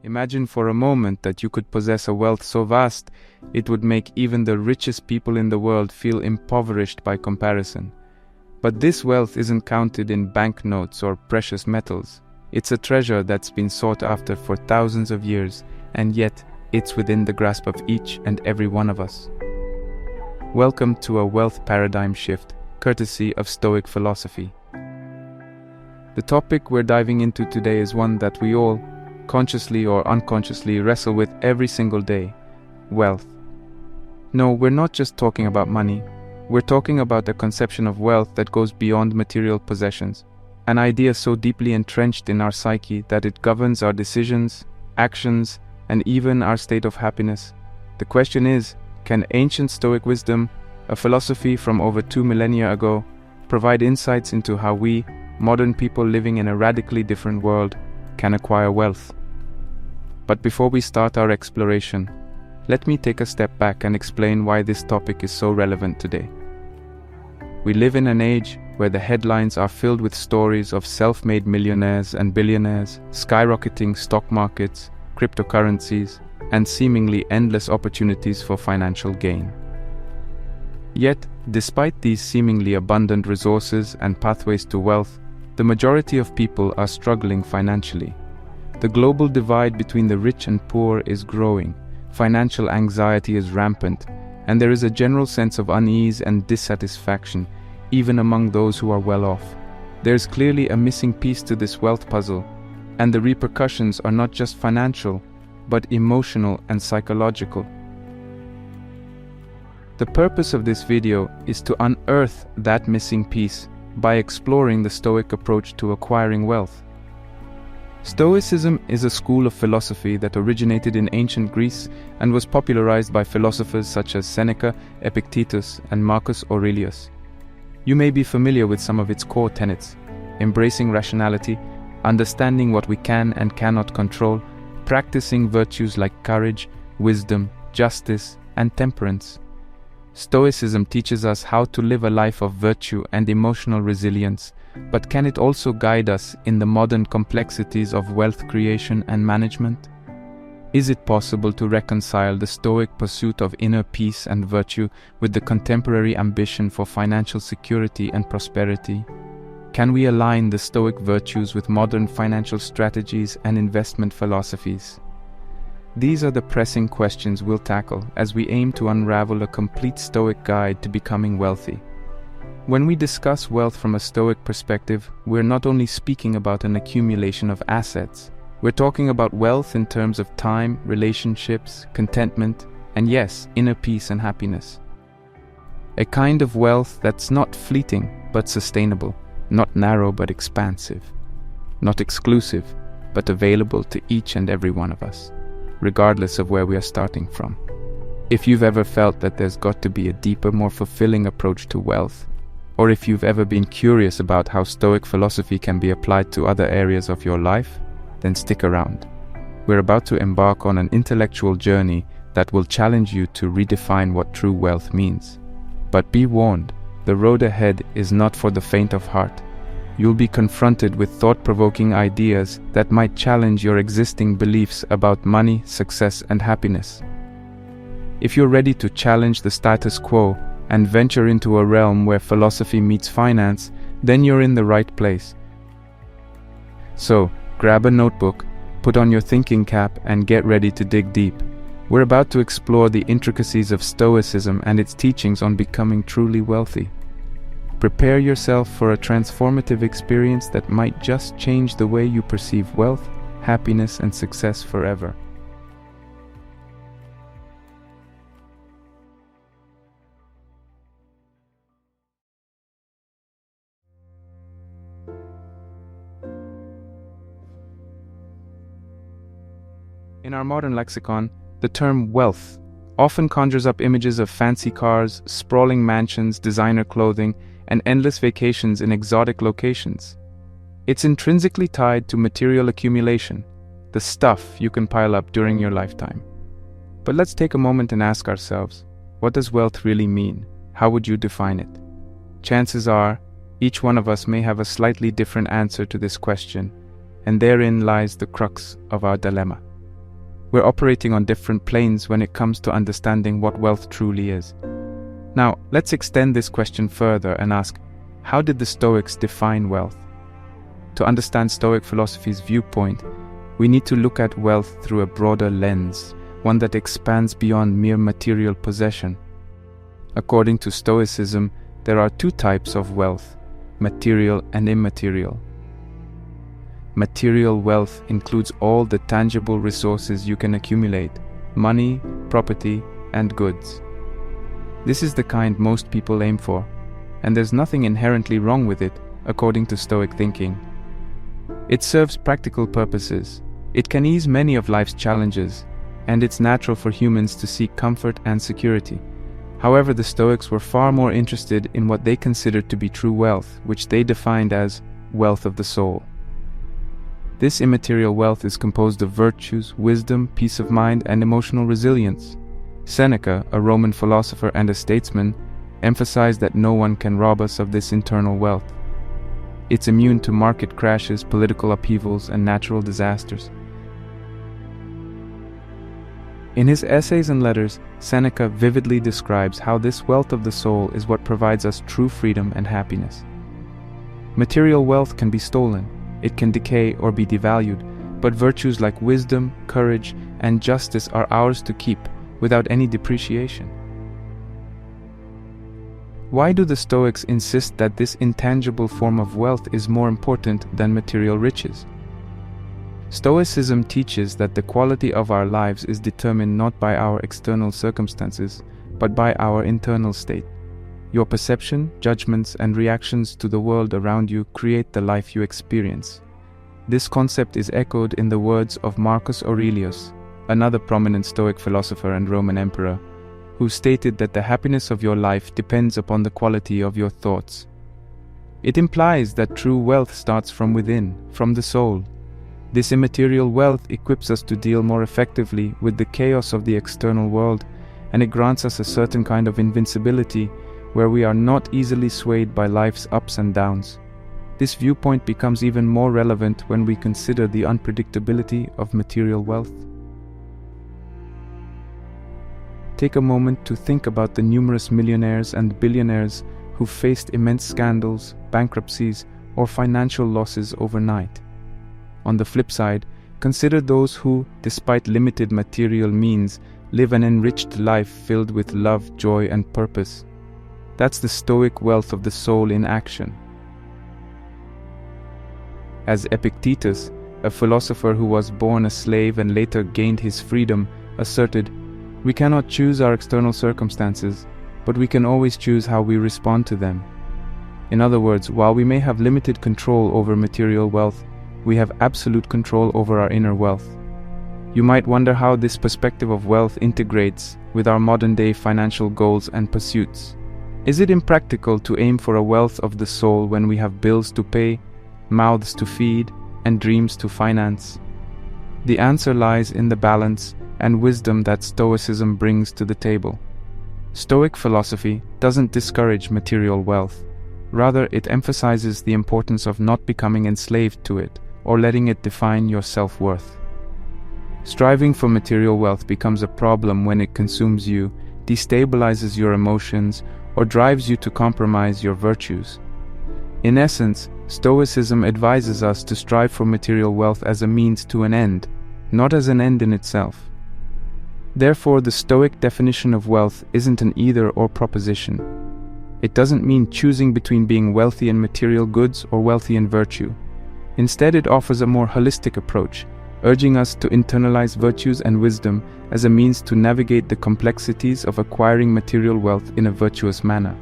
Imagine for a moment that you could possess a wealth so vast, it would make even the richest people in the world feel impoverished by comparison. But this wealth isn't counted in banknotes or precious metals. It's a treasure that's been sought after for thousands of years, and yet it's within the grasp of each and every one of us. Welcome to a wealth paradigm shift, courtesy of Stoic philosophy. The topic we're diving into today is one that we all, consciously or unconsciously, wrestle with every single day: wealth. No, we're not just talking about money. We're talking about a conception of wealth that goes beyond material possessions, an idea so deeply entrenched in our psyche that it governs our decisions, actions, and even our state of happiness. The question is, can ancient Stoic wisdom, a philosophy from over 2 millennia ago, provide insights into how we, modern people living in a radically different world, can acquire wealth? But before we start our exploration, let me take a step back and explain why this topic is so relevant today. We live in an age where the headlines are filled with stories of self-made millionaires and billionaires, skyrocketing stock markets, cryptocurrencies, and seemingly endless opportunities for financial gain. Yet, despite these seemingly abundant resources and pathways to wealth, the majority of people are struggling financially. The global divide between the rich and poor is growing, financial anxiety is rampant, and there is a general sense of unease and dissatisfaction, even among those who are well off. There is clearly a missing piece to this wealth puzzle, and the repercussions are not just financial, but emotional and psychological. The purpose of this video is to unearth that missing piece by exploring the Stoic approach to acquiring wealth. Stoicism is a school of philosophy that originated in ancient Greece and was popularized by philosophers such as Seneca, Epictetus, and Marcus Aurelius. You may be familiar with some of its core tenets: embracing rationality, understanding what we can and cannot control, practicing virtues like courage, wisdom, justice, and temperance. Stoicism teaches us how to live a life of virtue and emotional resilience, but can it also guide us in the modern complexities of wealth creation and management? Is it possible to reconcile the Stoic pursuit of inner peace and virtue with the contemporary ambition for financial security and prosperity? Can we align the Stoic virtues with modern financial strategies and investment philosophies? These are the pressing questions we'll tackle as we aim to unravel a complete Stoic guide to becoming wealthy. When we discuss wealth from a Stoic perspective, we're not only speaking about an accumulation of assets. We're talking about wealth in terms of time, relationships, contentment, and yes, inner peace and happiness. A kind of wealth that's not fleeting but sustainable, not narrow but expansive, not exclusive but available to each and every one of us, regardless of where we are starting from. If you've ever felt that there's got to be a deeper, more fulfilling approach to wealth, or if you've ever been curious about how Stoic philosophy can be applied to other areas of your life, then stick around. We're about to embark on an intellectual journey that will challenge you to redefine what true wealth means. But be warned, the road ahead is not for the faint of heart. You'll be confronted with thought-provoking ideas that might challenge your existing beliefs about money, success, and happiness. If you're ready to challenge the status quo and venture into a realm where philosophy meets finance, then you're in the right place. So, grab a notebook, put on your thinking cap, and get ready to dig deep. We're about to explore the intricacies of Stoicism and its teachings on becoming truly wealthy. Prepare yourself for a transformative experience that might just change the way you perceive wealth, happiness, and success forever. In our modern lexicon, the term wealth often conjures up images of fancy cars, sprawling mansions, designer clothing, and endless vacations in exotic locations. It's intrinsically tied to material accumulation, the stuff you can pile up during your lifetime. But let's take a moment and ask ourselves, what does wealth really mean? How would you define it? Chances are, each one of us may have a slightly different answer to this question, and therein lies the crux of our dilemma. We're operating on different planes when it comes to understanding what wealth truly is. Now, let's extend this question further and ask, how did the Stoics define wealth? To understand Stoic philosophy's viewpoint, we need to look at wealth through a broader lens, one that expands beyond mere material possession. According to Stoicism, there are two types of wealth, material and immaterial. Material wealth includes all the tangible resources you can accumulate: money, property, and goods. This is the kind most people aim for, and there's nothing inherently wrong with it, according to Stoic thinking. It serves practical purposes, it can ease many of life's challenges, and it's natural for humans to seek comfort and security. However, the Stoics were far more interested in what they considered to be true wealth, which they defined as wealth of the soul. This immaterial wealth is composed of virtues, wisdom, peace of mind, and emotional resilience. Seneca, a Roman philosopher and a statesman, emphasized that no one can rob us of this internal wealth. It's immune to market crashes, political upheavals, and natural disasters. In his essays and letters, Seneca vividly describes how this wealth of the soul is what provides us true freedom and happiness. Material wealth can be stolen, it can decay or be devalued, but virtues like wisdom, courage, and justice are ours to keep, without any depreciation. Why do the Stoics insist that this intangible form of wealth is more important than material riches? Stoicism teaches that the quality of our lives is determined not by our external circumstances, but by our internal state. Your perception, judgments, and reactions to the world around you create the life you experience. This concept is echoed in the words of Marcus Aurelius, another prominent Stoic philosopher and Roman emperor, who stated that the happiness of your life depends upon the quality of your thoughts. It implies that true wealth starts from within, from the soul. This immaterial wealth equips us to deal more effectively with the chaos of the external world, and it grants us a certain kind of invincibility where we are not easily swayed by life's ups and downs. This viewpoint becomes even more relevant when we consider the unpredictability of material wealth. Take a moment to think about the numerous millionaires and billionaires who faced immense scandals, bankruptcies, or financial losses overnight. On the flip side, consider those who, despite limited material means, live an enriched life filled with love, joy, and purpose. That's the Stoic wealth of the soul in action. As Epictetus, a philosopher who was born a slave and later gained his freedom, asserted, "We cannot choose our external circumstances, but we can always choose how we respond to them." In other words, while we may have limited control over material wealth, we have absolute control over our inner wealth. You might wonder how this perspective of wealth integrates with our modern-day financial goals and pursuits. Is it impractical to aim for a wealth of the soul when we have bills to pay, mouths to feed, and dreams to finance? The answer lies in the balance and wisdom that Stoicism brings to the table. Stoic philosophy doesn't discourage material wealth. Rather, it emphasizes the importance of not becoming enslaved to it or letting it define your self-worth. Striving for material wealth becomes a problem when it consumes you, destabilizes your emotions, or drives you to compromise your virtues. In essence, Stoicism advises us to strive for material wealth as a means to an end, not as an end in itself. Therefore, the Stoic definition of wealth isn't an either-or proposition. It doesn't mean choosing between being wealthy in material goods or wealthy in virtue. Instead, it offers a more holistic approach, urging us to internalize virtues and wisdom as a means to navigate the complexities of acquiring material wealth in a virtuous manner.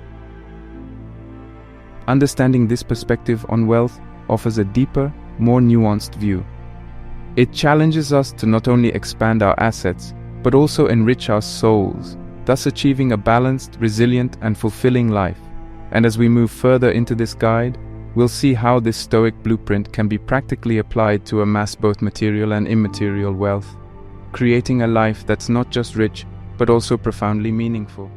Understanding this perspective on wealth offers a deeper, more nuanced view. It challenges us to not only expand our assets, but also enrich our souls, thus achieving a balanced, resilient, and fulfilling life. And as we move further into this guide, we'll see how this Stoic blueprint can be practically applied to amass both material and immaterial wealth, creating a life that's not just rich, but also profoundly meaningful.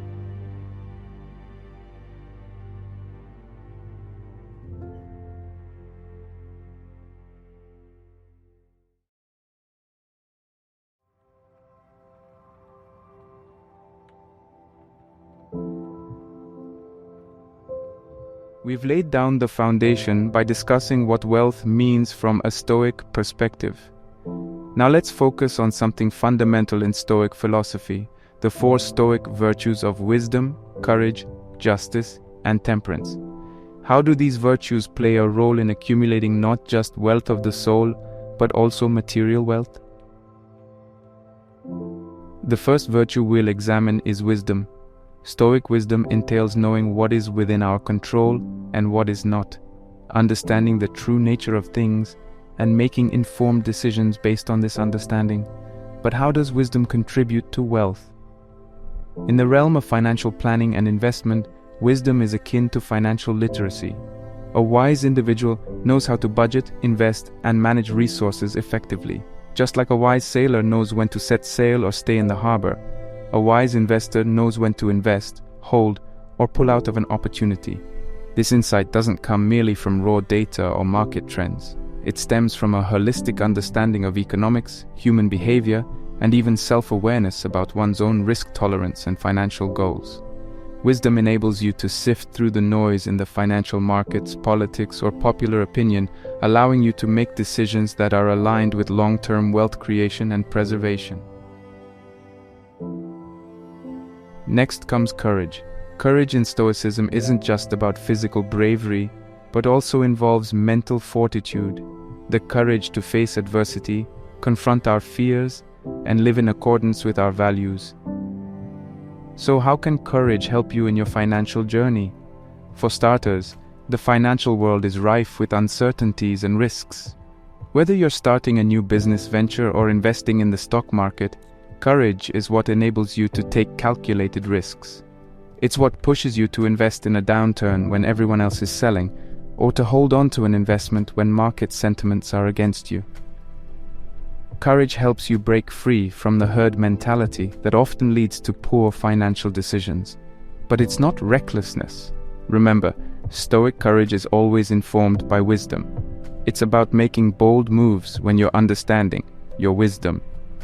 We've laid down the foundation by discussing what wealth means from a Stoic perspective. Now let's focus on something fundamental in Stoic philosophy, the 4 Stoic virtues of wisdom, courage, justice, and temperance. How do these virtues play a role in accumulating not just wealth of the soul, but also material wealth? The first virtue we'll examine is wisdom. Stoic wisdom entails knowing what is within our control and what is not, understanding the true nature of things, and making informed decisions based on this understanding. But how does wisdom contribute to wealth? In the realm of financial planning and investment, wisdom is akin to financial literacy. A wise individual knows how to budget, invest, and manage resources effectively. Just like a wise sailor knows when to set sail or stay in the harbor, a wise investor knows when to invest, hold, or pull out of an opportunity. This insight doesn't come merely from raw data or market trends. It stems from a holistic understanding of economics, human behavior, and even self-awareness about one's own risk tolerance and financial goals. Wisdom enables you to sift through the noise in the financial markets, politics, or popular opinion, allowing you to make decisions that are aligned with long-term wealth creation and preservation. Next comes courage. Courage in Stoicism isn't just about physical bravery, but also involves mental fortitude, the courage to face adversity, confront our fears, and live in accordance with our values. So how can courage help you in your financial journey? For starters, the financial world is rife with uncertainties and risks. Whether you're starting a new business venture or investing in the stock market, courage is what enables you to take calculated risks. It's what pushes you to invest in a downturn when everyone else is selling, or to hold on to an investment when market sentiments are against you. Courage helps you break free from the herd mentality that often leads to poor financial decisions. But it's not recklessness. Remember, Stoic courage is always informed by wisdom. It's about making bold moves when your understanding, your wisdom,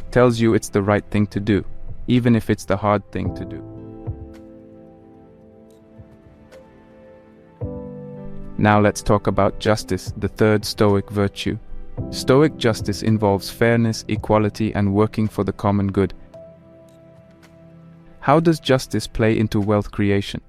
tells you it's the right thing to do, even if it's the hard thing to do. Now let's talk about justice, the third Stoic virtue. Stoic justice involves fairness, equality, and working for the common good. How does justice play into wealth creation?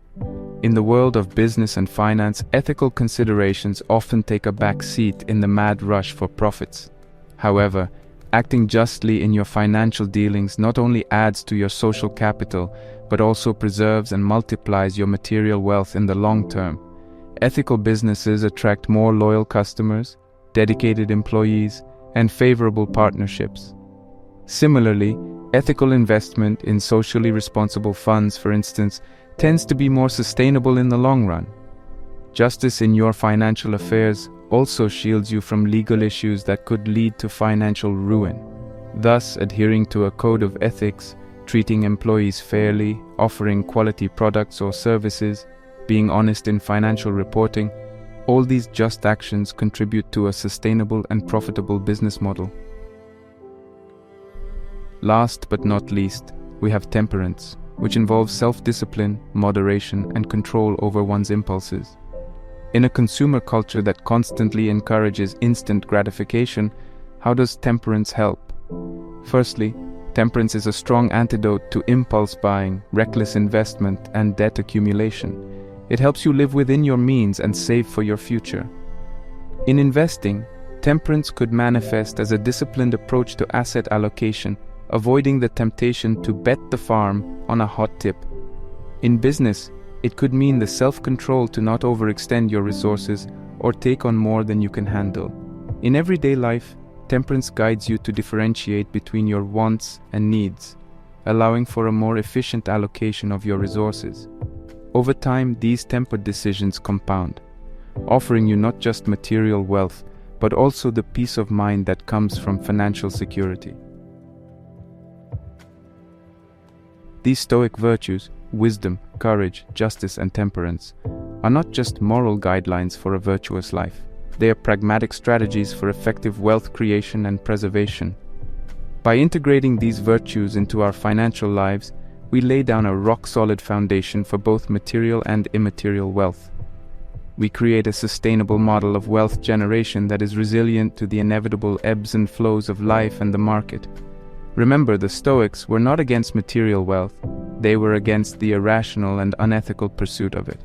In the world of business and finance, ethical considerations often take a back seat in the mad rush for profits. However, acting justly in your financial dealings not only adds to your social capital, but also preserves and multiplies your material wealth in the long term. Ethical businesses attract more loyal customers, dedicated employees, and favorable partnerships. Similarly, ethical investment in socially responsible funds, for instance, tends to be more sustainable in the long run. Justice in your financial affairs also shields you from legal issues that could lead to financial ruin. Thus, adhering to a code of ethics, treating employees fairly, offering quality products or services, being honest in financial reporting, all these just actions contribute to a sustainable and profitable business model. Last but not least, we have temperance, which involves self-discipline, moderation, and control over one's impulses. In a consumer culture that constantly encourages instant gratification, how does temperance help? Firstly, temperance is a strong antidote to impulse buying, reckless investment, and debt accumulation. It helps you live within your means and save for your future. In investing, temperance could manifest as a disciplined approach to asset allocation, avoiding the temptation to bet the farm on a hot tip. In business, it could mean the self-control to not overextend your resources or take on more than you can handle. In everyday life, temperance guides you to differentiate between your wants and needs, allowing for a more efficient allocation of your resources. Over time, these tempered decisions compound, offering you not just material wealth, but also the peace of mind that comes from financial security. These Stoic virtues, wisdom, courage, justice, and temperance, are not just moral guidelines for a virtuous life. They are pragmatic strategies for effective wealth creation and preservation. By integrating these virtues into our financial lives, we lay down a rock-solid foundation for both material and immaterial wealth. we create a sustainable model of wealth generation that is resilient to the inevitable ebbs and flows of life and the market. Remember, the Stoics were not against material wealth, they were against the irrational and unethical pursuit of it.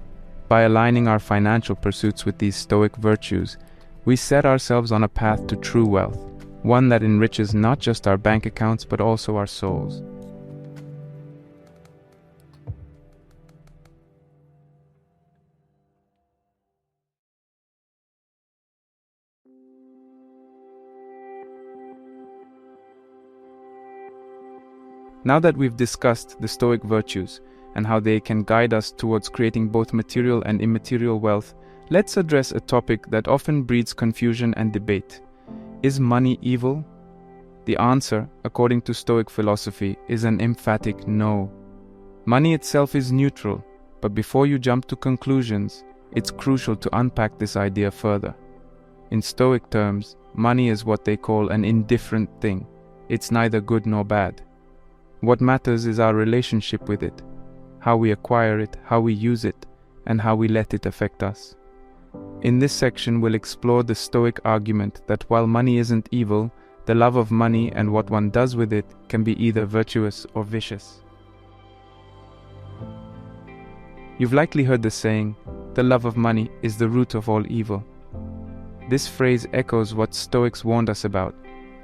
By aligning our financial pursuits with these Stoic virtues, we set ourselves on a path to true wealth, one that enriches not just our bank accounts but also our souls. Now that we've discussed the Stoic virtues and how they can guide us towards creating both material and immaterial wealth, let's address a topic that often breeds confusion and debate. Is money evil? The answer, according to Stoic philosophy, is an emphatic no. Money itself is neutral, but before you jump to conclusions, it's crucial to unpack this idea further. In Stoic terms, money is what they call an indifferent thing. It's neither good nor bad. What matters is our relationship with it, how we acquire it, how we use it, and how we let it affect us. In this section, we'll explore the Stoic argument that while money isn't evil, the love of money and what one does with it can be either virtuous or vicious. You've likely heard the saying, "The love of money is the root of all evil." This phrase echoes what Stoics warned us about,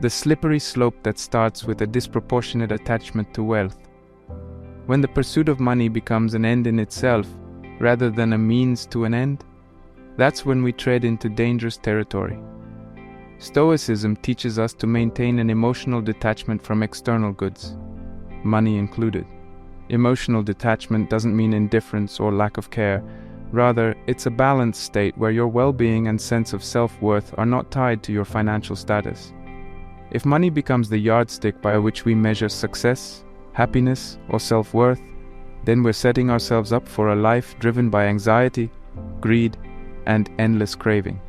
the slippery slope that starts with a disproportionate attachment to wealth. When the pursuit of money becomes an end in itself, rather than a means to an end, that's when we tread into dangerous territory. Stoicism teaches us to maintain an emotional detachment from external goods, money included. Emotional detachment doesn't mean indifference or lack of care. Rather, it's a balanced state where your well-being and sense of self-worth are not tied to your financial status. If money becomes the yardstick by which we measure success, happiness, or self-worth, then we're setting ourselves up for a life driven by anxiety, greed, and endless craving.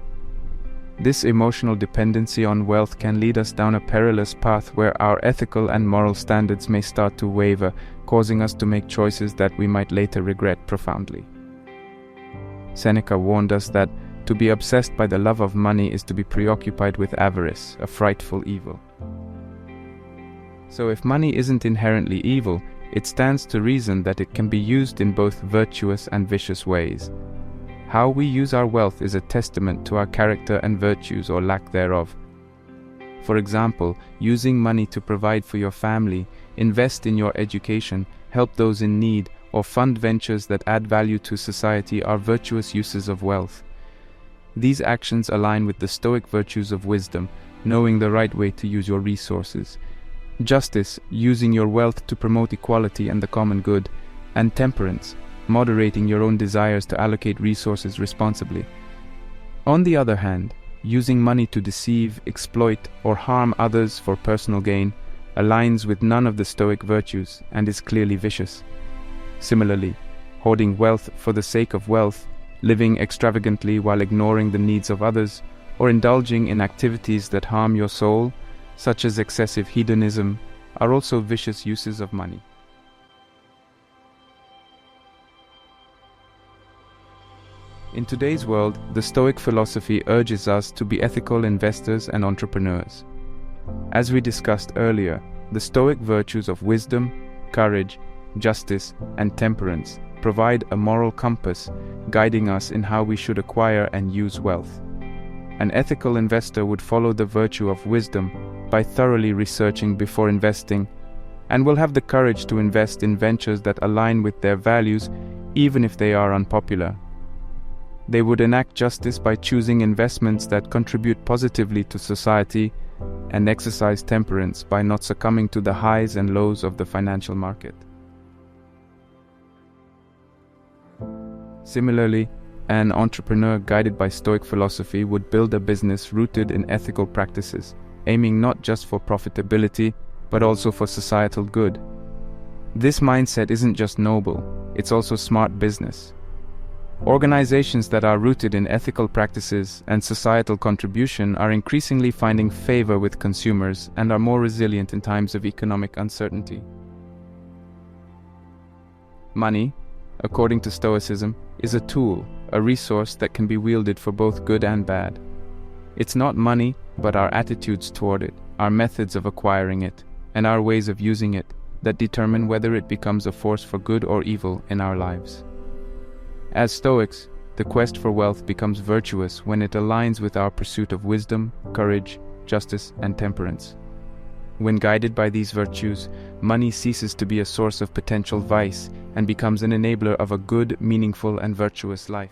This emotional dependency on wealth can lead us down a perilous path where our ethical and moral standards may start to waver, causing us to make choices that we might later regret profoundly. Seneca warned us that to be obsessed by the love of money is to be preoccupied with avarice, a frightful evil. So if money isn't inherently evil, it stands to reason that it can be used in both virtuous and vicious ways. How we use our wealth is a testament to our character and virtues or lack thereof. For example, using money to provide for your family, invest in your education, help those in need, or fund ventures that add value to society are virtuous uses of wealth. These actions align with the Stoic virtues of wisdom, knowing the right way to use your resources; justice, using your wealth to promote equality and the common good; and temperance, moderating your own desires to allocate resources responsibly. On the other hand, using money to deceive, exploit, or harm others for personal gain aligns with none of the Stoic virtues and is clearly vicious. Similarly, hoarding wealth for the sake of wealth, living extravagantly while ignoring the needs of others, or indulging in activities that harm your soul, such as excessive hedonism, are also vicious uses of money. In today's world, the Stoic philosophy urges us to be ethical investors and entrepreneurs. As we discussed earlier, the Stoic virtues of wisdom, courage, justice, and temperance provide a moral compass, guiding us in how we should acquire and use wealth. An ethical investor would follow the virtue of wisdom by thoroughly researching before investing, and will have the courage to invest in ventures that align with their values, even if they are unpopular. They would enact justice by choosing investments that contribute positively to society, and exercise temperance by not succumbing to the highs and lows of the financial market. Similarly, an entrepreneur guided by Stoic philosophy would build a business rooted in ethical practices, aiming not just for profitability, but also for societal good. This mindset isn't just noble, it's also smart business. Organizations that are rooted in ethical practices and societal contribution are increasingly finding favor with consumers and are more resilient in times of economic uncertainty. Money, according to Stoicism, is a tool, a resource that can be wielded for both good and bad. It's not money, but our attitudes toward it, our methods of acquiring it, and our ways of using it that determine whether it becomes a force for good or evil in our lives. As Stoics, the quest for wealth becomes virtuous when it aligns with our pursuit of wisdom, courage, justice, and temperance. When guided by these virtues, money ceases to be a source of potential vice and becomes an enabler of a good, meaningful, and virtuous life.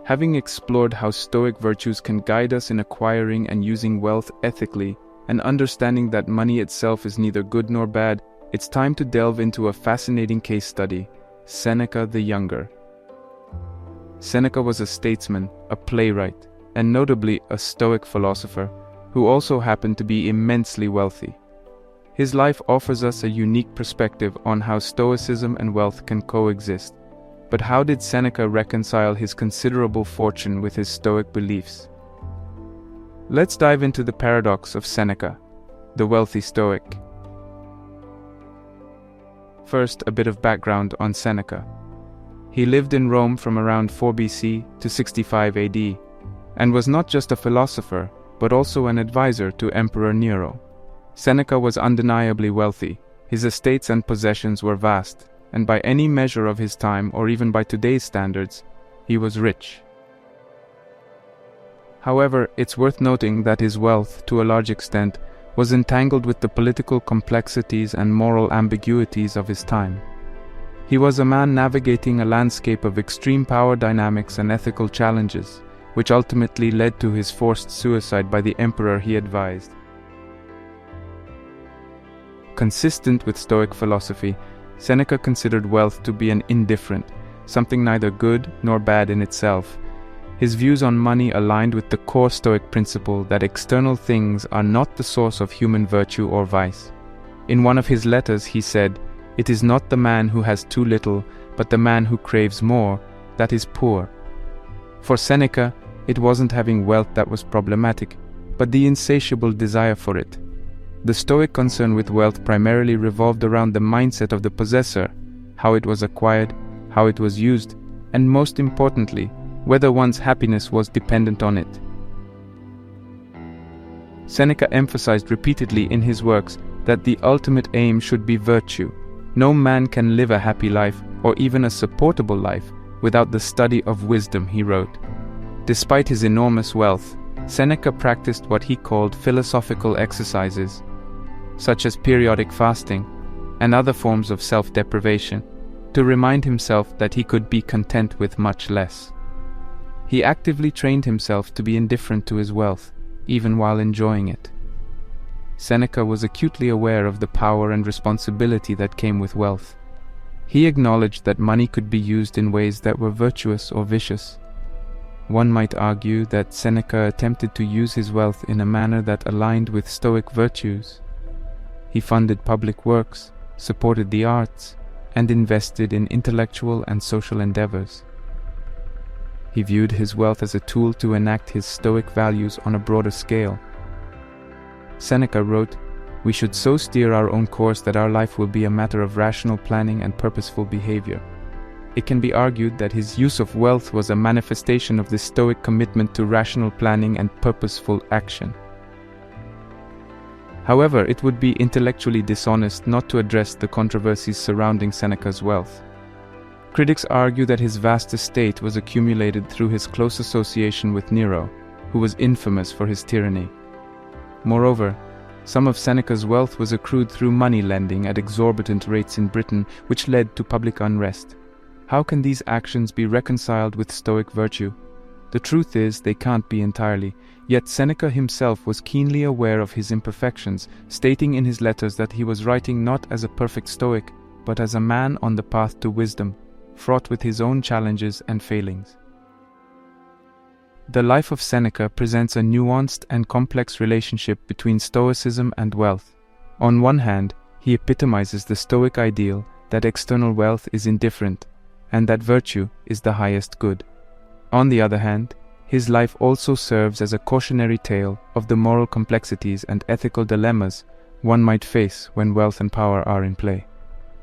Having explored how Stoic virtues can guide us in acquiring and using wealth ethically, and understanding that money itself is neither good nor bad, it's time to delve into a fascinating case study: Seneca the Younger. Seneca was a statesman, a playwright, and notably a Stoic philosopher, who also happened to be immensely wealthy. His life offers us a unique perspective on how Stoicism and wealth can coexist. But how did Seneca reconcile his considerable fortune with his Stoic beliefs? Let's dive into the paradox of Seneca, the wealthy Stoic. First, a bit of background on Seneca. He lived in Rome from around 4 BC to 65 AD, and was not just a philosopher, but also an advisor to Emperor Nero. Seneca was undeniably wealthy. His estates and possessions were vast, and by any measure of his time, or even by today's standards, he was rich. However, it's worth noting that his wealth, to a large extent, was entangled with the political complexities and moral ambiguities of his time. He was a man navigating a landscape of extreme power dynamics and ethical challenges, which ultimately led to his forced suicide by the emperor he advised. Consistent with Stoic philosophy, Seneca considered wealth to be an indifferent, something neither good nor bad in itself. His views on money aligned with the core Stoic principle that external things are not the source of human virtue or vice. In one of his letters he said, "It is not the man who has too little, but the man who craves more, that is poor." For Seneca, it wasn't having wealth that was problematic, but the insatiable desire for it. The Stoic concern with wealth primarily revolved around the mindset of the possessor, how it was acquired, how it was used, and most importantly, whether one's happiness was dependent on it. Seneca emphasized repeatedly in his works that the ultimate aim should be virtue. No man can live a happy life, or even a supportable life, without the study of wisdom, he wrote. Despite his enormous wealth, Seneca practiced what he called philosophical exercises, such as periodic fasting and other forms of self-deprivation, to remind himself that he could be content with much less. He actively trained himself to be indifferent to his wealth, even while enjoying it. Seneca was acutely aware of the power and responsibility that came with wealth. He acknowledged that money could be used in ways that were virtuous or vicious. One might argue that Seneca attempted to use his wealth in a manner that aligned with Stoic virtues. He funded public works, supported the arts, and invested in intellectual and social endeavors. He viewed his wealth as a tool to enact his Stoic values on a broader scale. Seneca wrote, "We should so steer our own course that our life will be a matter of rational planning and purposeful behavior." It can be argued that his use of wealth was a manifestation of this Stoic commitment to rational planning and purposeful action. However, it would be intellectually dishonest not to address the controversies surrounding Seneca's wealth. Critics argue that his vast estate was accumulated through his close association with Nero, who was infamous for his tyranny. Moreover, some of Seneca's wealth was accrued through money lending at exorbitant rates in Britain, which led to public unrest. How can these actions be reconciled with Stoic virtue? The truth is, they can't be entirely. Yet Seneca himself was keenly aware of his imperfections, stating in his letters that he was writing not as a perfect Stoic, but as a man on the path to wisdom, fraught with his own challenges and failings. The life of Seneca presents a nuanced and complex relationship between Stoicism and wealth. On one hand, he epitomizes the Stoic ideal that external wealth is indifferent, and that virtue is the highest good. On the other hand, his life also serves as a cautionary tale of the moral complexities and ethical dilemmas one might face when wealth and power are in play.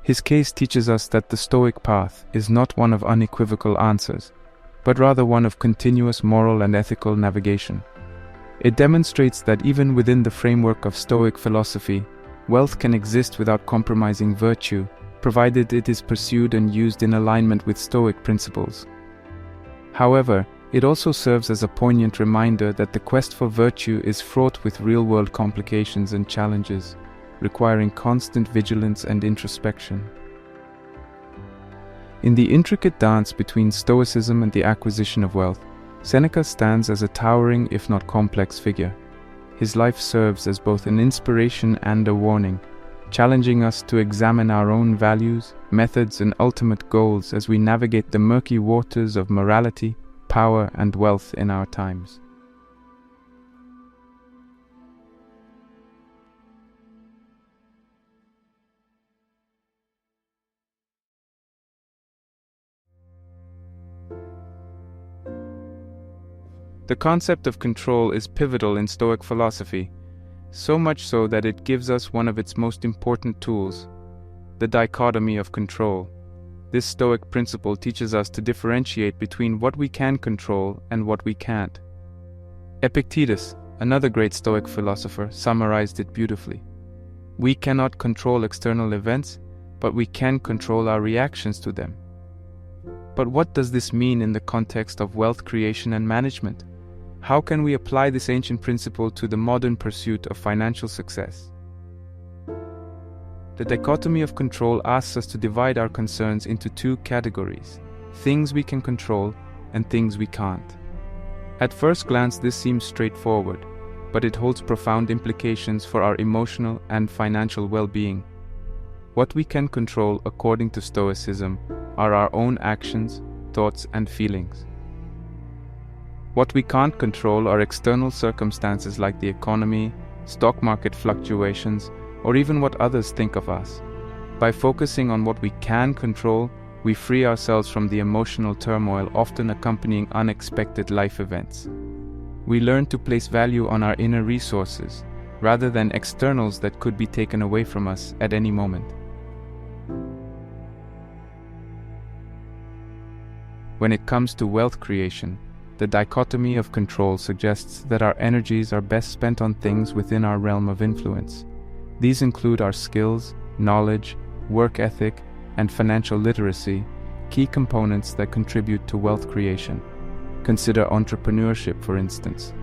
His case teaches us that the Stoic path is not one of unequivocal answers, but rather one of continuous moral and ethical navigation. It demonstrates that even within the framework of Stoic philosophy, wealth can exist without compromising virtue, provided it is pursued and used in alignment with Stoic principles. However, it also serves as a poignant reminder that the quest for virtue is fraught with real-world complications and challenges, requiring constant vigilance and introspection. In the intricate dance between Stoicism and the acquisition of wealth, Seneca stands as a towering, if not complex, figure. His life serves as both an inspiration and a warning, challenging us to examine our own values, methods, and ultimate goals as we navigate the murky waters of morality, power, and wealth in our times. The concept of control is pivotal in Stoic philosophy, so much so that it gives us one of its most important tools, the dichotomy of control. This Stoic principle teaches us to differentiate between what we can control and what we can't. Epictetus, another great Stoic philosopher, summarized it beautifully. We cannot control external events, but we can control our reactions to them. But what does this mean in the context of wealth creation and management? How can we apply this ancient principle to the modern pursuit of financial success? The dichotomy of control asks us to divide our concerns into two categories: things we can control and things we can't. At first glance, this seems straightforward, but it holds profound implications for our emotional and financial well-being. What we can control, according to Stoicism, are our own actions, thoughts, and feelings. What we can't control are external circumstances like the economy, stock market fluctuations, or even what others think of us. By focusing on what we can control, we free ourselves from the emotional turmoil often accompanying unexpected life events. We learn to place value on our inner resources, rather than externals that could be taken away from us at any moment. When it comes to wealth creation, the dichotomy of control suggests that our energies are best spent on things within our realm of influence. These include our skills, knowledge, work ethic, and financial literacy, key components that contribute to wealth creation. Consider entrepreneurship, for instance.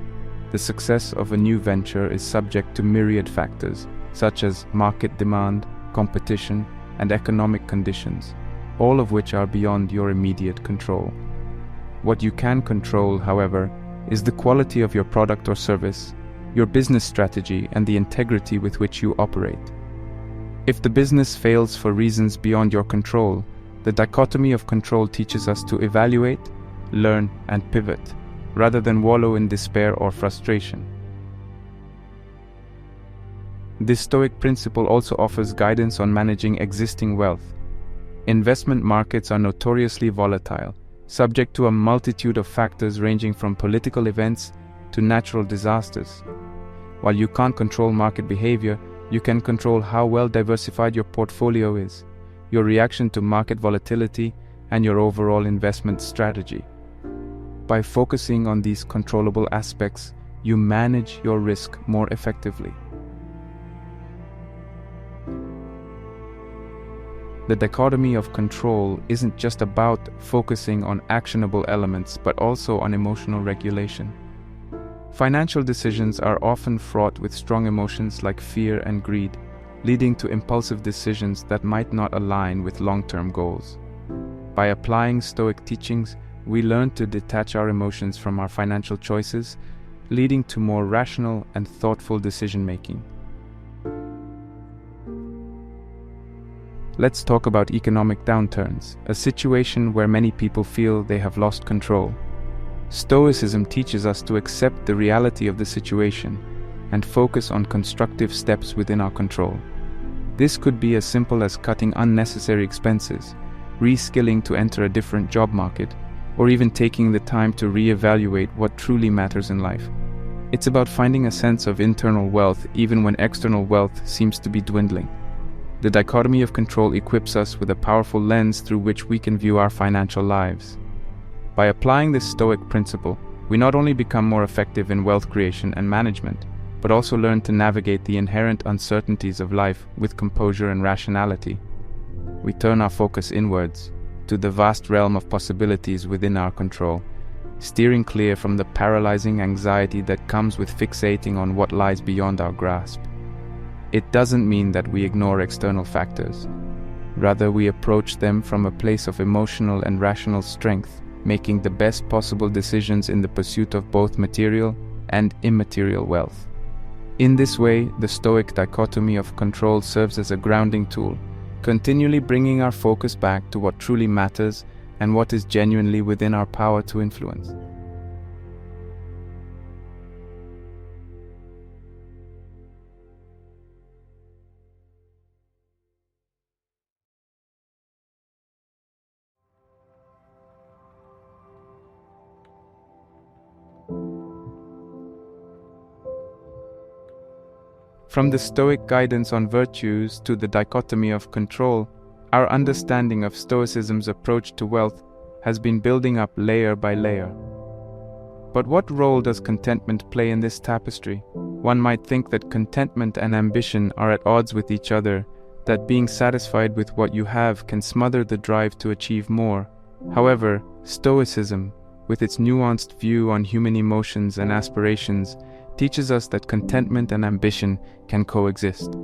The success of a new venture is subject to myriad factors, such as market demand, competition, and economic conditions, all of which are beyond your immediate control. What you can control, however, is the quality of your product or service, your business strategy, and the integrity with which you operate. If the business fails for reasons beyond your control, the dichotomy of control teaches us to evaluate, learn, and pivot, rather than wallow in despair or frustration. This Stoic principle also offers guidance on managing existing wealth. Investment markets are notoriously volatile, subject to a multitude of factors ranging from political events to natural disasters. While you can't control market behavior, you can control how well diversified your portfolio is, your reaction to market volatility, and your overall investment strategy. By focusing on these controllable aspects, you manage your risk more effectively. The dichotomy of control isn't just about focusing on actionable elements, but also on emotional regulation. Financial decisions are often fraught with strong emotions like fear and greed, leading to impulsive decisions that might not align with long-term goals. By applying Stoic teachings, we learn to detach our emotions from our financial choices, leading to more rational and thoughtful decision-making. Let's talk about economic downturns, a situation where many people feel they have lost control. Stoicism teaches us to accept the reality of the situation and focus on constructive steps within our control. This could be as simple as cutting unnecessary expenses, reskilling to enter a different job market, or even taking the time to reevaluate what truly matters in life. It's about finding a sense of internal wealth even when external wealth seems to be dwindling. The dichotomy of control equips us with a powerful lens through which we can view our financial lives. By applying this Stoic principle, we not only become more effective in wealth creation and management, but also learn to navigate the inherent uncertainties of life with composure and rationality. We turn our focus inwards, to the vast realm of possibilities within our control, steering clear from the paralyzing anxiety that comes with fixating on what lies beyond our grasp. It doesn't mean that we ignore external factors. Rather, we approach them from a place of emotional and rational strength, making the best possible decisions in the pursuit of both material and immaterial wealth. In this way, the Stoic dichotomy of control serves as a grounding tool, continually bringing our focus back to what truly matters and what is genuinely within our power to influence. From the Stoic guidance on virtues to the dichotomy of control, our understanding of Stoicism's approach to wealth has been building up layer by layer. But what role does contentment play in this tapestry? One might think that contentment and ambition are at odds with each other, that being satisfied with what you have can smother the drive to achieve more. However, Stoicism, with its nuanced view on human emotions and aspirations, teaches us that contentment and ambition can coexist.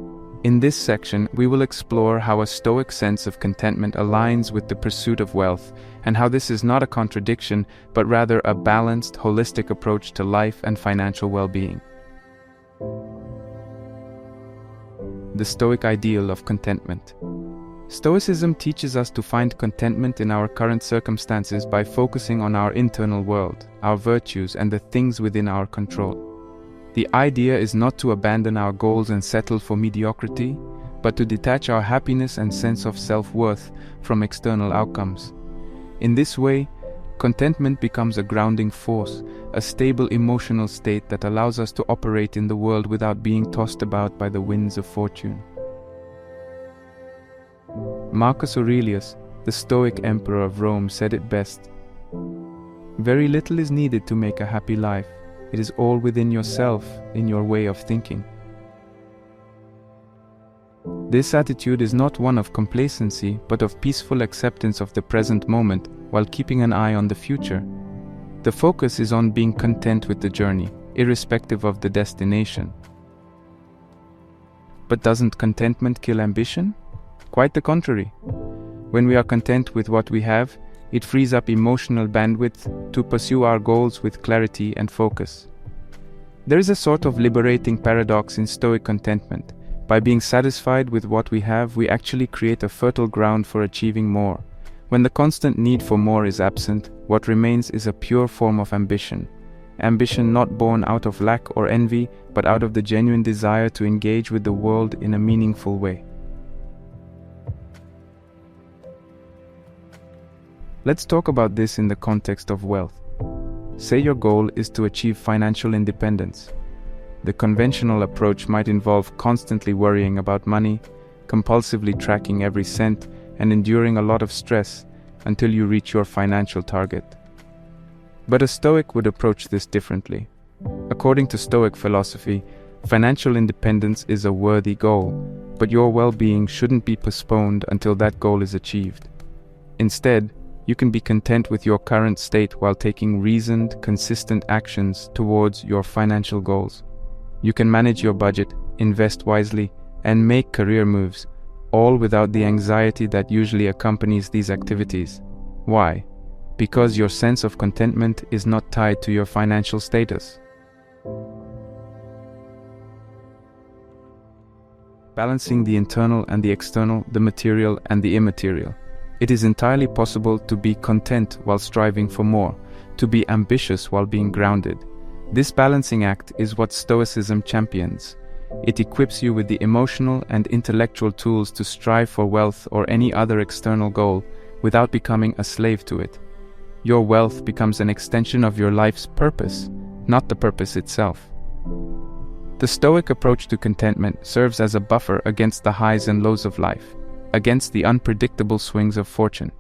In this section, we will explore how a Stoic sense of contentment aligns with the pursuit of wealth, and how this is not a contradiction, but rather a balanced, holistic approach to life and financial well-being. The Stoic ideal of contentment. Stoicism teaches us to find contentment in our current circumstances by focusing on our internal world, our virtues, and the things within our control. The idea is not to abandon our goals and settle for mediocrity, but to detach our happiness and sense of self-worth from external outcomes. In this way, contentment becomes a grounding force, a stable emotional state that allows us to operate in the world without being tossed about by the winds of fortune. Marcus Aurelius, the Stoic emperor of Rome, said it best: "Very little is needed to make a happy life. It is all within yourself, in your way of thinking." This attitude is not one of complacency, but of peaceful acceptance of the present moment while keeping an eye on the future. The focus is on being content with the journey, irrespective of the destination. But doesn't contentment kill ambition? Quite the contrary. When we are content with what we have, it frees up emotional bandwidth to pursue our goals with clarity and focus. There is a sort of liberating paradox in Stoic contentment. By being satisfied with what we have, we actually create a fertile ground for achieving more. When the constant need for more is absent, what remains is a pure form of ambition. Ambition not born out of lack or envy, but out of the genuine desire to engage with the world in a meaningful way. Let's talk about this in the context of wealth. Say your goal is to achieve financial independence. The conventional approach might involve constantly worrying about money, compulsively tracking every cent, and enduring a lot of stress until you reach your financial target. But a Stoic would approach this differently. According to Stoic philosophy, financial independence is a worthy goal, but your well-being shouldn't be postponed until that goal is achieved. Instead, you can be content with your current state while taking reasoned, consistent actions towards your financial goals. You can manage your budget, invest wisely, and make career moves, all without the anxiety that usually accompanies these activities. Why? Because your sense of contentment is not tied to your financial status. Balancing the internal and the external, the material and the immaterial. It is entirely possible to be content while striving for more, to be ambitious while being grounded. This balancing act is what Stoicism champions. It equips you with the emotional and intellectual tools to strive for wealth or any other external goal without becoming a slave to it. your wealth becomes an extension of your life's purpose, not the purpose itself. The Stoic approach to contentment serves as a buffer against the highs and lows of life, against the unpredictable swings of fortune.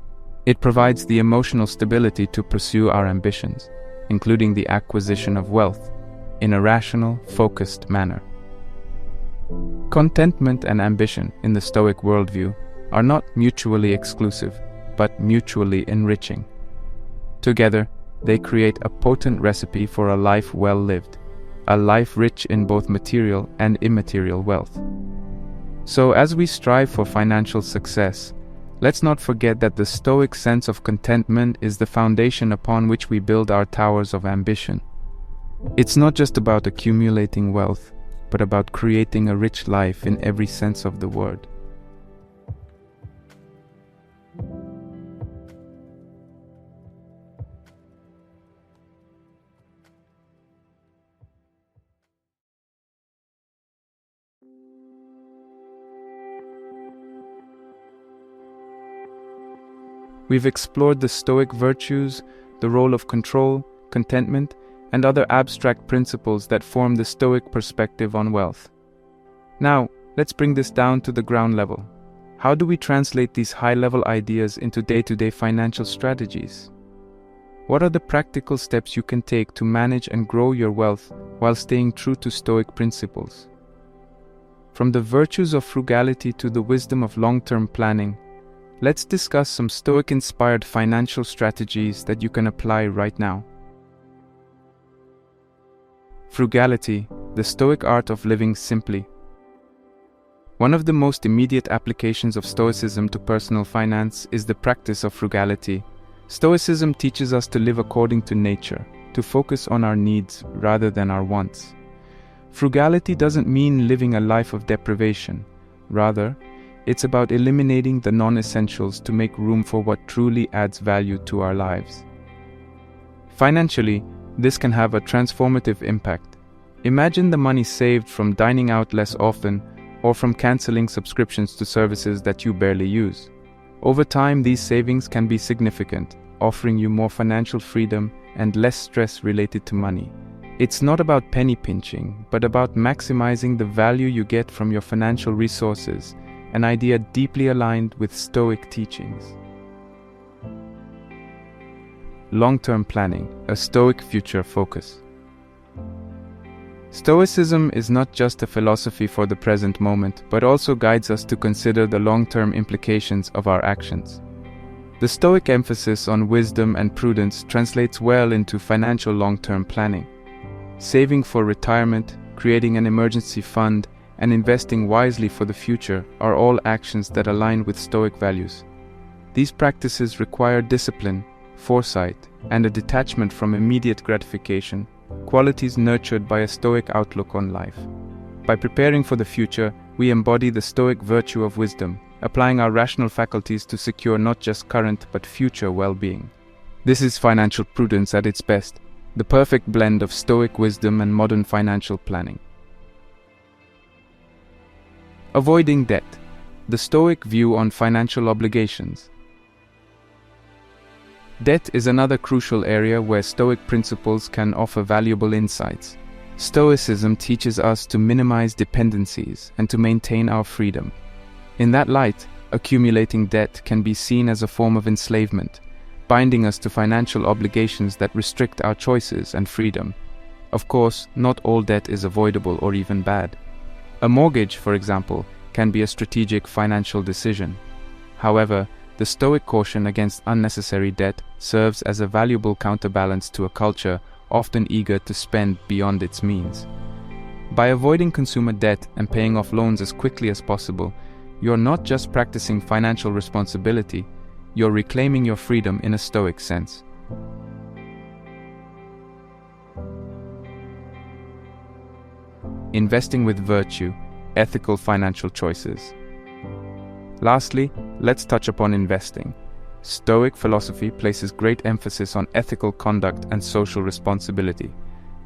It provides the emotional stability to pursue our ambitions, including the acquisition of wealth, in a rational, focused manner. Contentment and ambition in the Stoic worldview are not mutually exclusive, but mutually enriching. Together, they create a potent recipe for a life well lived, a life rich in both material and immaterial wealth. So, as we strive for financial success, let's not forget that the Stoic sense of contentment is the foundation upon which we build our towers of ambition. It's not just about accumulating wealth, but about creating a rich life in every sense of the word. We've explored the Stoic virtues, the role of control, contentment, and other abstract principles that form the Stoic perspective on wealth. Now, let's bring this down to the ground level. How do we translate these high-level ideas into day-to-day financial strategies? What are the practical steps you can take to manage and grow your wealth while staying true to Stoic principles? From the virtues of frugality to the wisdom of long-term planning, let's discuss some Stoic-inspired financial strategies that you can apply right now. Frugality, the Stoic art of living simply. One of the most immediate applications of Stoicism to personal finance is the practice of frugality. Stoicism teaches us to live according to nature, to focus on our needs rather than our wants. Frugality doesn't mean living a life of deprivation. Rather, it's about eliminating the non-essentials to make room for what truly adds value to our lives. Financially, this can have a transformative impact. Imagine the money saved from dining out less often or from canceling subscriptions to services that you barely use. Over time, these savings can be significant, offering you more financial freedom and less stress related to money. It's not about penny pinching, but about maximizing the value you get from your financial resources, an idea deeply aligned with Stoic teachings. Long-term planning, a Stoic future focus. Stoicism is not just a philosophy for the present moment, but also guides us to consider the long-term implications of our actions. The Stoic emphasis on wisdom and prudence translates well into financial long-term planning. Saving for retirement, creating an emergency fund, and investing wisely for the future are all actions that align with Stoic values. These practices require discipline, foresight, and a detachment from immediate gratification, qualities nurtured by a Stoic outlook on life. By preparing for the future, we embody the Stoic virtue of wisdom, applying our rational faculties to secure not just current but future well-being. This is financial prudence at its best, the perfect blend of Stoic wisdom and modern financial planning. Avoiding debt, the Stoic view on financial obligations. Debt is another crucial area where Stoic principles can offer valuable insights. Stoicism teaches us to minimize dependencies and to maintain our freedom. In that light, accumulating debt can be seen as a form of enslavement, binding us to financial obligations that restrict our choices and freedom. Of course, not all debt is avoidable or even bad. A mortgage, for example, can be a strategic financial decision. However, the Stoic caution against unnecessary debt serves as a valuable counterbalance to a culture often eager to spend beyond its means. By avoiding consumer debt and paying off loans as quickly as possible, you're not just practicing financial responsibility, you're reclaiming your freedom in a Stoic sense. Investing with virtue, ethical financial choices. Lastly, let's touch upon investing. Stoic philosophy places great emphasis on ethical conduct and social responsibility.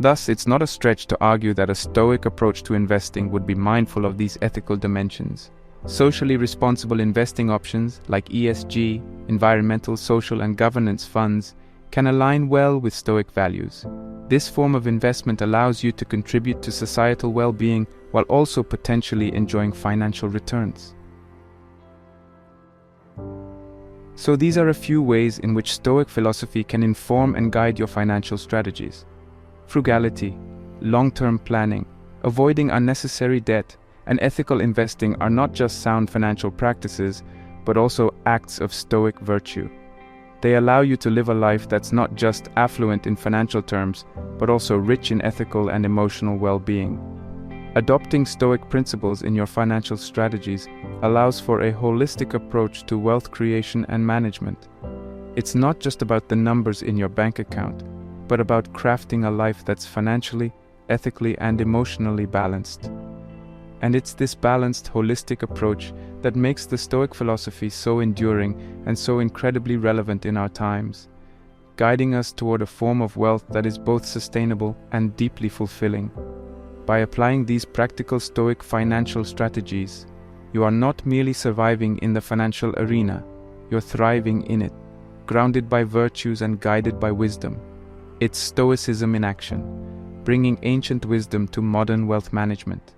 Thus, it's not a stretch to argue that a Stoic approach to investing would be mindful of these ethical dimensions. Socially responsible investing options like ESG, environmental, social, and governance funds can align well with Stoic values. This form of investment allows you to contribute to societal well-being while also potentially enjoying financial returns. So these are a few ways in which Stoic philosophy can inform and guide your financial strategies. Frugality, long-term planning, avoiding unnecessary debt, and ethical investing are not just sound financial practices, but also acts of Stoic virtue. They allow you to live a life that's not just affluent in financial terms, but also rich in ethical and emotional well-being. Adopting Stoic principles in your financial strategies allows for a holistic approach to wealth creation and management. It's not just about the numbers in your bank account, but about crafting a life that's financially, ethically, and emotionally balanced. And it's this balanced, holistic approach that makes the Stoic philosophy so enduring and so incredibly relevant in our times, guiding us toward a form of wealth that is both sustainable and deeply fulfilling. By applying these practical Stoic financial strategies, you are not merely surviving in the financial arena, you're thriving in it, grounded by virtues and guided by wisdom. It's Stoicism in action, bringing ancient wisdom to modern wealth management.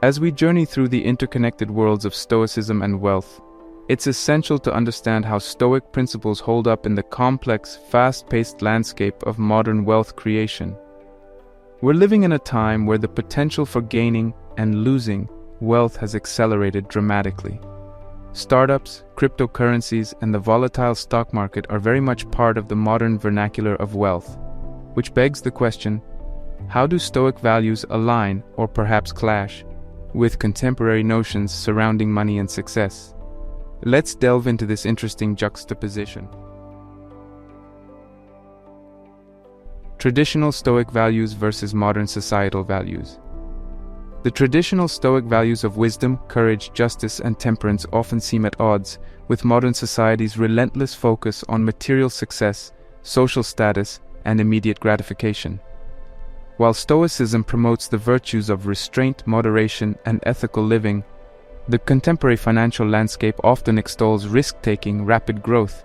As we journey through the interconnected worlds of Stoicism and wealth, it's essential to understand how Stoic principles hold up in the complex, fast-paced landscape of modern wealth creation. We're living in a time where the potential for gaining and losing wealth has accelerated dramatically. Startups, cryptocurrencies, and the volatile stock market are very much part of the modern vernacular of wealth, which begs the question, how do Stoic values align, or perhaps clash, with contemporary notions surrounding money and success? Let's delve into this interesting juxtaposition. Traditional Stoic values versus modern societal values. The traditional Stoic values of wisdom, courage, justice, and temperance often seem at odds with modern society's relentless focus on material success, social status, and immediate gratification. While Stoicism promotes the virtues of restraint, moderation, and ethical living, the contemporary financial landscape often extols risk-taking, rapid growth,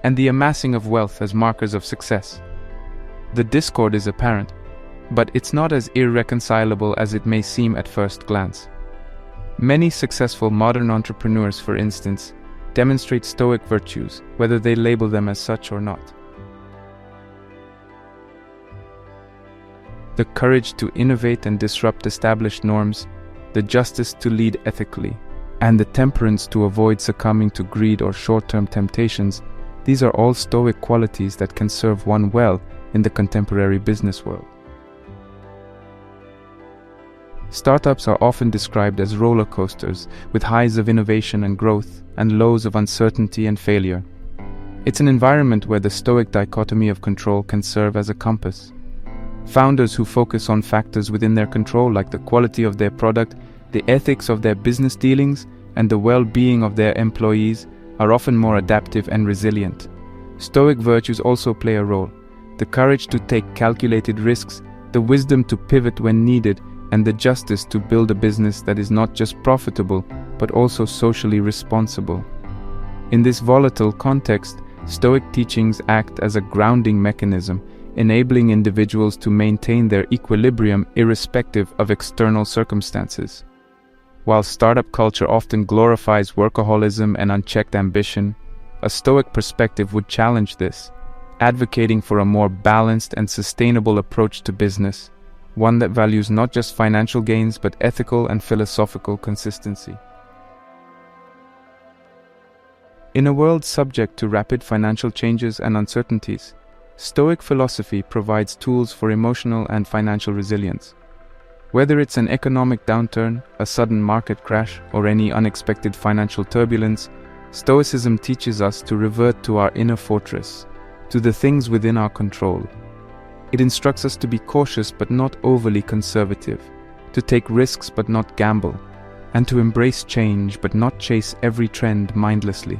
and the amassing of wealth as markers of success. The discord is apparent, but it's not as irreconcilable as it may seem at first glance. Many successful modern entrepreneurs, for instance, demonstrate Stoic virtues, whether they label them as such or not. The courage to innovate and disrupt established norms, the justice to lead ethically, and the temperance to avoid succumbing to greed or short-term temptations, these are all Stoic qualities that can serve one well in the contemporary business world. Startups are often described as roller coasters, with highs of innovation and growth and lows of uncertainty and failure. It's an environment where the Stoic dichotomy of control can serve as a compass. Founders who focus on factors within their control, like the quality of their product, the ethics of their business dealings, and the well-being of their employees, are often more adaptive and resilient. Stoic virtues also play a role: the courage to take calculated risks, the wisdom to pivot when needed, and the justice to build a business that is not just profitable, but also socially responsible. In this volatile context, Stoic teachings act as a grounding mechanism, enabling individuals to maintain their equilibrium irrespective of external circumstances. While startup culture often glorifies workaholism and unchecked ambition, a Stoic perspective would challenge this, advocating for a more balanced and sustainable approach to business, one that values not just financial gains but ethical and philosophical consistency. In a world subject to rapid financial changes and uncertainties, Stoic philosophy provides tools for emotional and financial resilience. Whether it's an economic downturn, a sudden market crash, or any unexpected financial turbulence, Stoicism teaches us to revert to our inner fortress, to the things within our control. It instructs us to be cautious but not overly conservative, to take risks but not gamble, and to embrace change but not chase every trend mindlessly.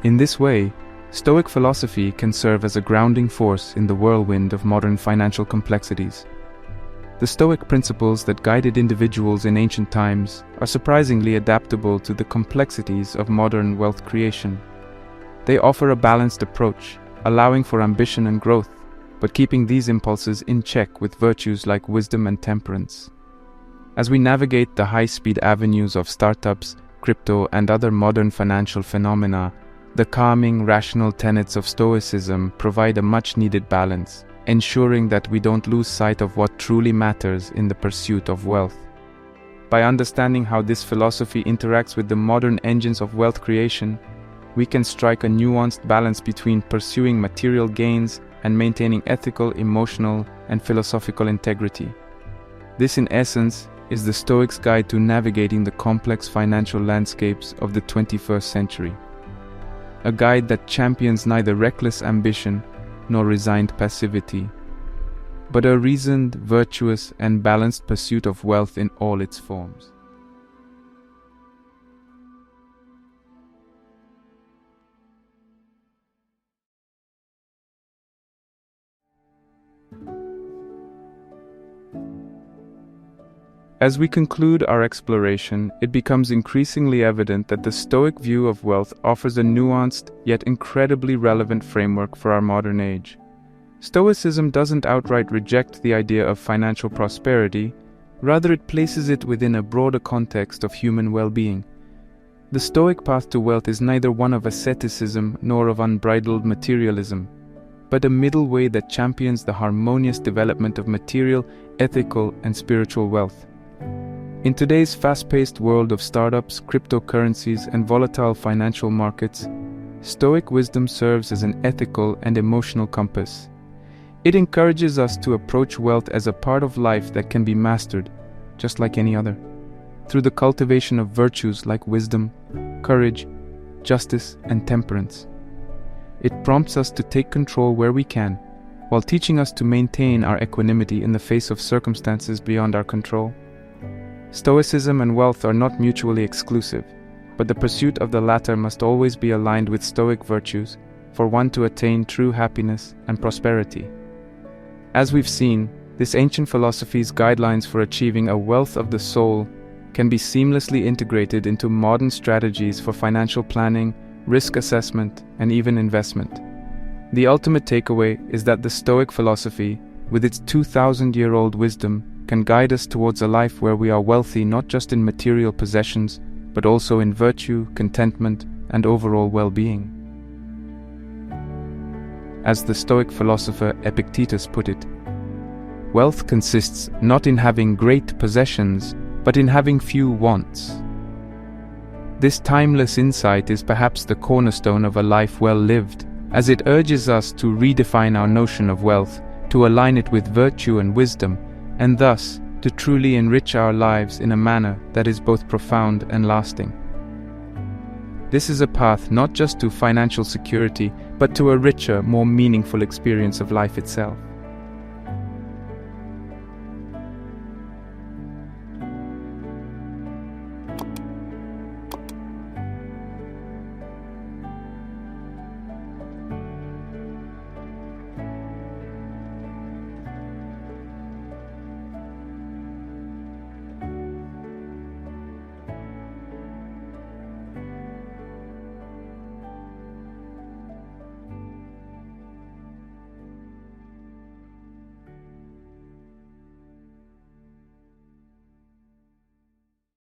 In this way, Stoic philosophy can serve as a grounding force in the whirlwind of modern financial complexities. The Stoic principles that guided individuals in ancient times are surprisingly adaptable to the complexities of modern wealth creation. They offer a balanced approach, allowing for ambition and growth, but keeping these impulses in check with virtues like wisdom and temperance. As we navigate the high-speed avenues of startups, crypto, and other modern financial phenomena, the calming, rational tenets of Stoicism provide a much-needed balance, ensuring that we don't lose sight of what truly matters in the pursuit of wealth. By understanding how this philosophy interacts with the modern engines of wealth creation, we can strike a nuanced balance between pursuing material gains and maintaining ethical, emotional, and philosophical integrity. This, in essence, is the Stoics' guide to navigating the complex financial landscapes of the 21st century. A guide that champions neither reckless ambition nor resigned passivity, but a reasoned, virtuous, and balanced pursuit of wealth in all its forms. As we conclude our exploration, it becomes increasingly evident that the Stoic view of wealth offers a nuanced, yet incredibly relevant framework for our modern age. Stoicism doesn't outright reject the idea of financial prosperity, rather it places it within a broader context of human well-being. The Stoic path to wealth is neither one of asceticism nor of unbridled materialism, but a middle way that champions the harmonious development of material, ethical, and spiritual wealth. In today's fast-paced world of startups, cryptocurrencies, and volatile financial markets, Stoic wisdom serves as an ethical and emotional compass. It encourages us to approach wealth as a part of life that can be mastered, just like any other, through the cultivation of virtues like wisdom, courage, justice, and temperance. It prompts us to take control where we can, while teaching us to maintain our equanimity in the face of circumstances beyond our control. Stoicism and wealth are not mutually exclusive, but the pursuit of the latter must always be aligned with Stoic virtues for one to attain true happiness and prosperity. As we've seen, this ancient philosophy's guidelines for achieving a wealth of the soul can be seamlessly integrated into modern strategies for financial planning, risk assessment, and even investment. The ultimate takeaway is that the Stoic philosophy, with its 2,000-year-old wisdom, can guide us towards a life where we are wealthy not just in material possessions, but also in virtue, contentment, and overall well-being. As the Stoic philosopher Epictetus put it, wealth consists not in having great possessions, but in having few wants. This timeless insight is perhaps the cornerstone of a life well lived, as it urges us to redefine our notion of wealth, to align it with virtue and wisdom, and thus to truly enrich our lives in a manner that is both profound and lasting. This is a path not just to financial security, but to a richer, more meaningful experience of life itself.